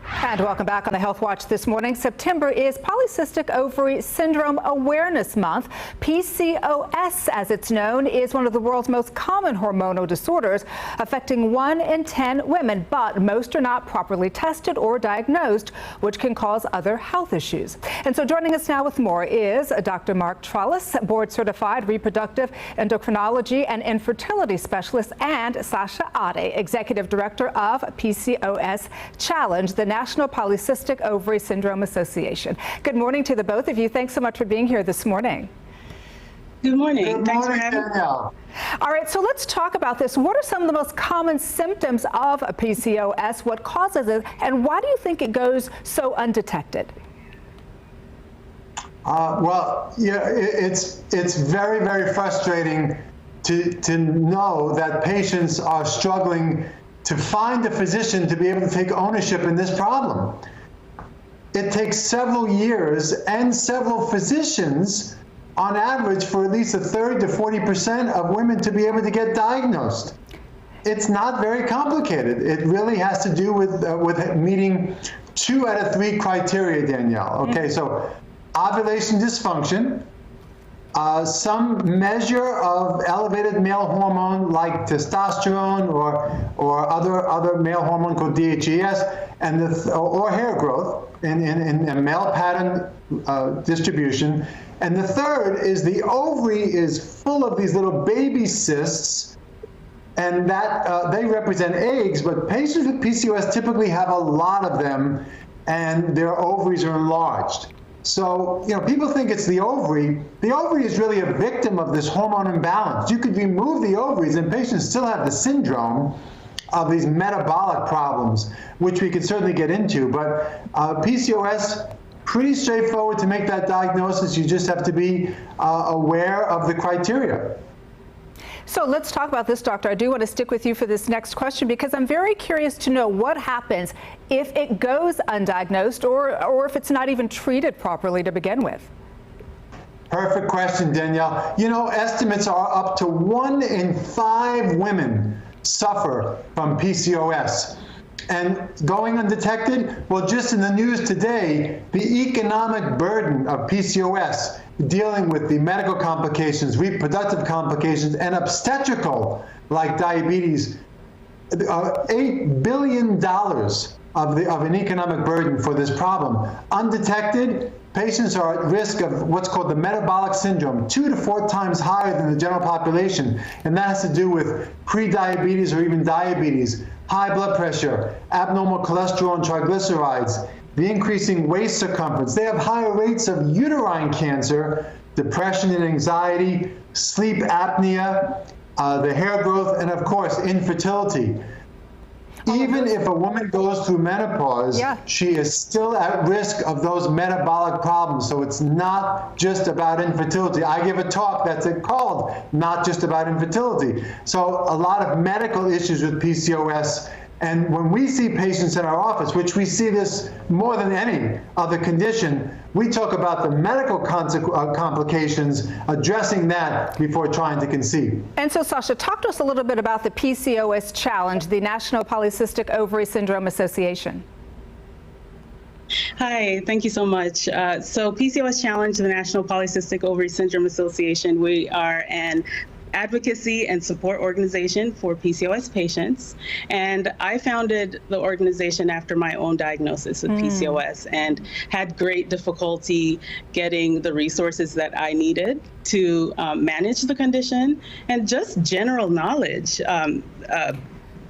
And welcome back on the Health Watch this morning. September is Polycystic Ovary Syndrome Awareness Month. PCOS, as it's known, is one of the world's most common hormonal disorders, affecting 1 in 10 women, but most are not properly tested or diagnosed, which can cause other health issues. And so joining us now with more is Dr. Mark Trolice, board-certified reproductive endocrinology and infertility specialist, and Sasha Ottey, executive director of PCOS Challenge, the National Polycystic Ovary Syndrome Association. Good morning to the both of you. Thanks so much for being here this morning. Good morning. Good Thanks morning, for having me. All right, so let's talk about this. What are some of the most common symptoms of PCOS? What causes it? And why do you think it goes so undetected? Well, yeah, it's very, very frustrating to know that patients are struggling to find a physician to be able to take ownership in this problem. It takes several years and several physicians on average for at least a 30 to 40% of women to be able to get diagnosed. It's not very complicated. It really has to do with meeting 2 out of 3 criteria, Danielle. Okay, so ovulation dysfunction, some measure of elevated male hormone like testosterone or other male hormone called DHEAS, and or hair growth in a male pattern distribution. And the third is the ovary is full of these little baby cysts, and that they represent eggs, but patients with PCOS typically have a lot of them, and their ovaries are enlarged. So, you know, people think it's the ovary. The ovary is really a victim of this hormone imbalance. You could remove the ovaries and patients still have the syndrome of these metabolic problems, which we could certainly get into. But PCOS, pretty straightforward to make that diagnosis. You just have to be aware of the criteria. So let's talk about this, doctor. I do want to stick with you for this next question because I'm very curious to know what happens if it goes undiagnosed or if it's not even treated properly to begin with. Perfect question, Danielle. You know, estimates are up to 1 in 5 women suffer from PCOS. And going undetected, well, just in the news today, the economic burden of PCOS, dealing with the medical complications, reproductive complications, and obstetrical, like diabetes, $8 billion of an economic burden for this problem. Undetected, patients are at risk of what's called the metabolic syndrome, 2 to 4 times higher than the general population. And that has to do with pre-diabetes or even diabetes, high blood pressure, abnormal cholesterol and triglycerides, the increasing waist circumference. They have higher rates of uterine cancer, depression and anxiety, sleep apnea, the hair growth, and of course, infertility. Even if a woman goes through menopause, she is still at risk of those metabolic problems. So it's not just about infertility. I give a talk that's called Not Just About Infertility. So a lot of medical issues with PCOS. And when we see patients in our office, which we see this more than any other condition, we talk about the medical complications, addressing that before trying to conceive. And so, Sasha, talk to us a little bit about the PCOS Challenge, the National Polycystic Ovary Syndrome Association. Hi, thank you so much. So PCOS Challenge, the National Polycystic Ovary Syndrome Association, we are an advocacy and support organization for PCOS patients. And I founded the organization after my own diagnosis with PCOS and had great difficulty getting the resources that I needed to manage the condition and just general knowledge,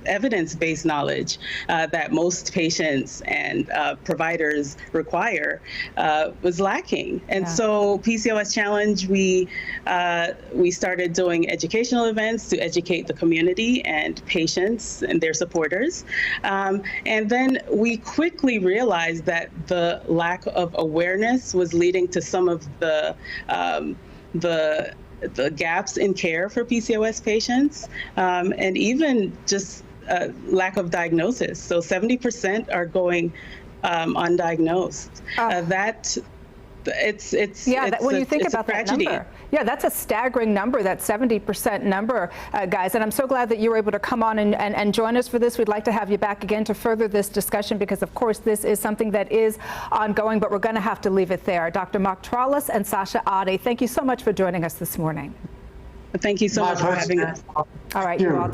evidence-based knowledge that most patients and providers require was lacking. And so PCOS Challenge, we started doing educational events to educate the community and patients and their supporters. And then we quickly realized that the lack of awareness was leading to some of the gaps in care for PCOS patients, and even just lack of diagnosis. So 70% are going undiagnosed. when you think about that number, that's a staggering number, that 70% number, guys. And I'm so glad that you were able to come on and join us for this. We'd like to have you back again to further this discussion because, of course, this is something that is ongoing, but we're going to have to leave it there. Dr. Trolice and Sasha Ottey, thank you so much for joining us this morning. Thank you so much for having us. All right, you all